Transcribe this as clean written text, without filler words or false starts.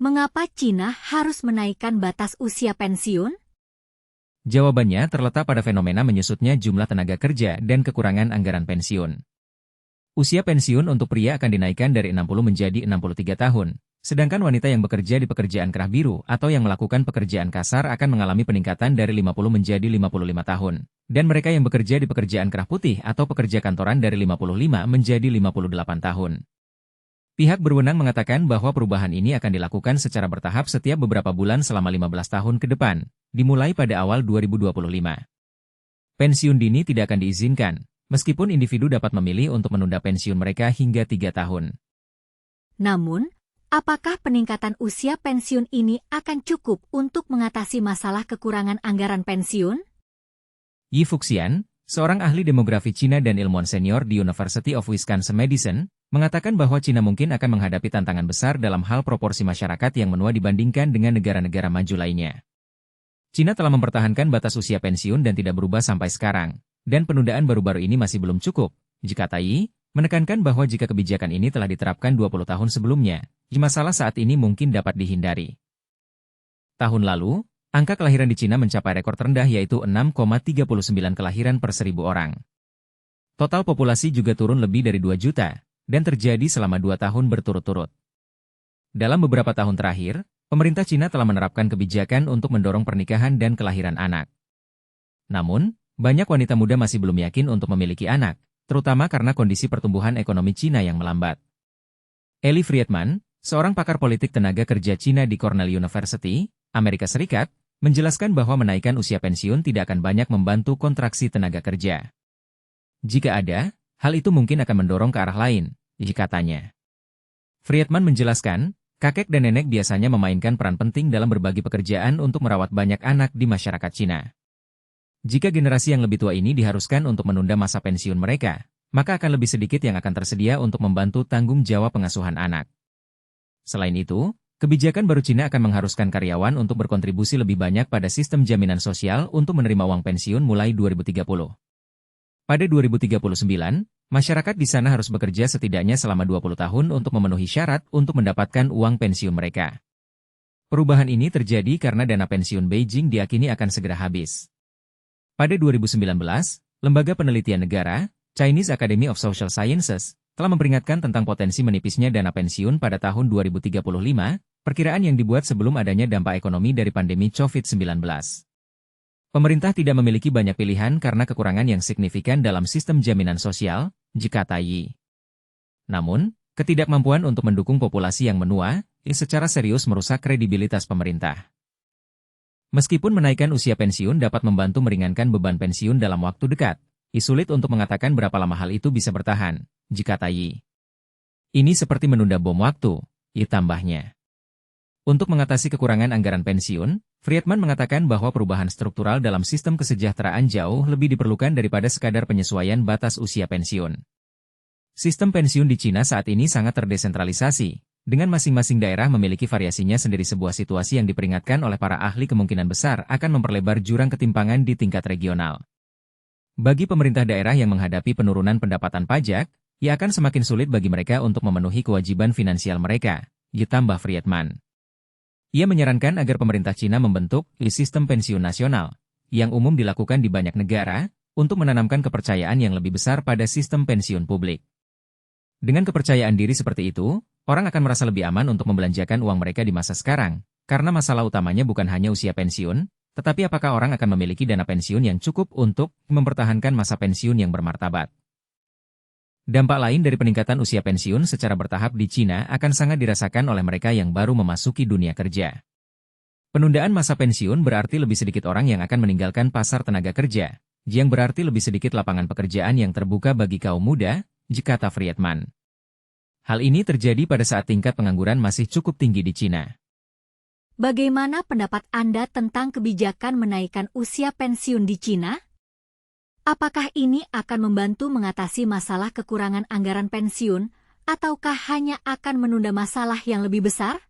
Mengapa Cina harus menaikkan batas usia pensiun? Jawabannya terletak pada fenomena menyusutnya jumlah tenaga kerja dan kekurangan anggaran pensiun. Usia pensiun untuk pria akan dinaikkan dari 60 menjadi 63 tahun, sedangkan wanita yang bekerja di pekerjaan kerah biru atau yang melakukan pekerjaan kasar akan mengalami peningkatan dari 50 menjadi 55 tahun, dan mereka yang bekerja di pekerjaan kerah putih atau pekerja kantoran dari 55 menjadi 58 tahun. Pihak berwenang mengatakan bahwa perubahan ini akan dilakukan secara bertahap setiap beberapa bulan selama 15 tahun ke depan, dimulai pada awal 2025. Pensiun dini tidak akan diizinkan, meskipun individu dapat memilih untuk menunda pensiun mereka hingga 3 tahun. Namun, apakah peningkatan usia pensiun ini akan cukup untuk mengatasi masalah kekurangan anggaran pensiun? Yi Fuxian, seorang ahli demografi Cina dan ilmuwan senior di University of Wisconsin-Madison, mengatakan bahwa Cina mungkin akan menghadapi tantangan besar dalam hal proporsi masyarakat yang menua dibandingkan dengan negara-negara maju lainnya. Cina telah mempertahankan batas usia pensiun dan tidak berubah sampai sekarang, dan penundaan baru-baru ini masih belum cukup, kata Yi, menekankan bahwa jika kebijakan ini telah diterapkan 20 tahun sebelumnya, masalah saat ini mungkin dapat dihindari. Tahun lalu, angka kelahiran di Cina mencapai rekor terendah yaitu 6,39 kelahiran per 1.000 orang. Total populasi juga turun lebih dari 2 juta, dan terjadi selama 2 tahun berturut-turut. Dalam beberapa tahun terakhir, pemerintah Cina telah menerapkan kebijakan untuk mendorong pernikahan dan kelahiran anak. Namun, banyak wanita muda masih belum yakin untuk memiliki anak, terutama karena kondisi pertumbuhan ekonomi Cina yang melambat. Eli Friedman, seorang pakar politik tenaga kerja Cina di Cornell University, Amerika Serikat, menjelaskan bahwa menaikkan usia pensiun tidak akan banyak membantu kontraksi tenaga kerja. Jika ada, hal itu mungkin akan mendorong ke arah lain, katanya. Friedman menjelaskan, kakek dan nenek biasanya memainkan peran penting dalam berbagi pekerjaan untuk merawat banyak anak di masyarakat Cina. Jika generasi yang lebih tua ini diharuskan untuk menunda masa pensiun mereka, maka akan lebih sedikit yang akan tersedia untuk membantu tanggung jawab pengasuhan anak. Selain itu, kebijakan baru Cina akan mengharuskan karyawan untuk berkontribusi lebih banyak pada sistem jaminan sosial untuk menerima uang pensiun mulai 2030. Pada 2039, masyarakat di sana harus bekerja setidaknya selama 20 tahun untuk memenuhi syarat untuk mendapatkan uang pensiun mereka. Perubahan ini terjadi karena dana pensiun Beijing diakini akan segera habis. Pada 2019, Lembaga Penelitian Negara, Chinese Academy of Social Sciences, telah memperingatkan tentang potensi menipisnya dana pensiun pada tahun 2035, perkiraan yang dibuat sebelum adanya dampak ekonomi dari pandemi COVID-19. Pemerintah tidak memiliki banyak pilihan karena kekurangan yang signifikan dalam sistem jaminan sosial, kata Yi. Namun, ketidakmampuan untuk mendukung populasi yang menua, secara serius merusak kredibilitas pemerintah. Meskipun menaikkan usia pensiun dapat membantu meringankan beban pensiun dalam waktu dekat, sulit untuk mengatakan berapa lama hal itu bisa bertahan, kata Yi. Ini seperti menunda bom waktu, tambahnya. Untuk mengatasi kekurangan anggaran pensiun, Friedman mengatakan bahwa perubahan struktural dalam sistem kesejahteraan jauh lebih diperlukan daripada sekadar penyesuaian batas usia pensiun. Sistem pensiun di Cina saat ini sangat terdesentralisasi, dengan masing-masing daerah memiliki variasinya sendiri. Sebuah situasi yang diperingatkan oleh para ahli kemungkinan besar akan memperlebar jurang ketimpangan di tingkat regional. Bagi pemerintah daerah yang menghadapi penurunan pendapatan pajak, ia akan semakin sulit bagi mereka untuk memenuhi kewajiban finansial mereka, tambah Friedman. Ia menyarankan agar pemerintah Cina membentuk sistem pensiun nasional, yang umum dilakukan di banyak negara, untuk menanamkan kepercayaan yang lebih besar pada sistem pensiun publik. Dengan kepercayaan diri seperti itu, orang akan merasa lebih aman untuk membelanjakan uang mereka di masa sekarang, karena masalah utamanya bukan hanya usia pensiun, tetapi apakah orang akan memiliki dana pensiun yang cukup untuk mempertahankan masa pensiun yang bermartabat. Dampak lain dari peningkatan usia pensiun secara bertahap di Cina akan sangat dirasakan oleh mereka yang baru memasuki dunia kerja. Penundaan masa pensiun berarti lebih sedikit orang yang akan meninggalkan pasar tenaga kerja, yang berarti lebih sedikit lapangan pekerjaan yang terbuka bagi kaum muda, kata Friedman. Hal ini terjadi pada saat tingkat pengangguran masih cukup tinggi di Cina. Bagaimana pendapat Anda tentang kebijakan menaikkan usia pensiun di Cina? Apakah ini akan membantu mengatasi masalah kekurangan anggaran pensiun, ataukah hanya akan menunda masalah yang lebih besar?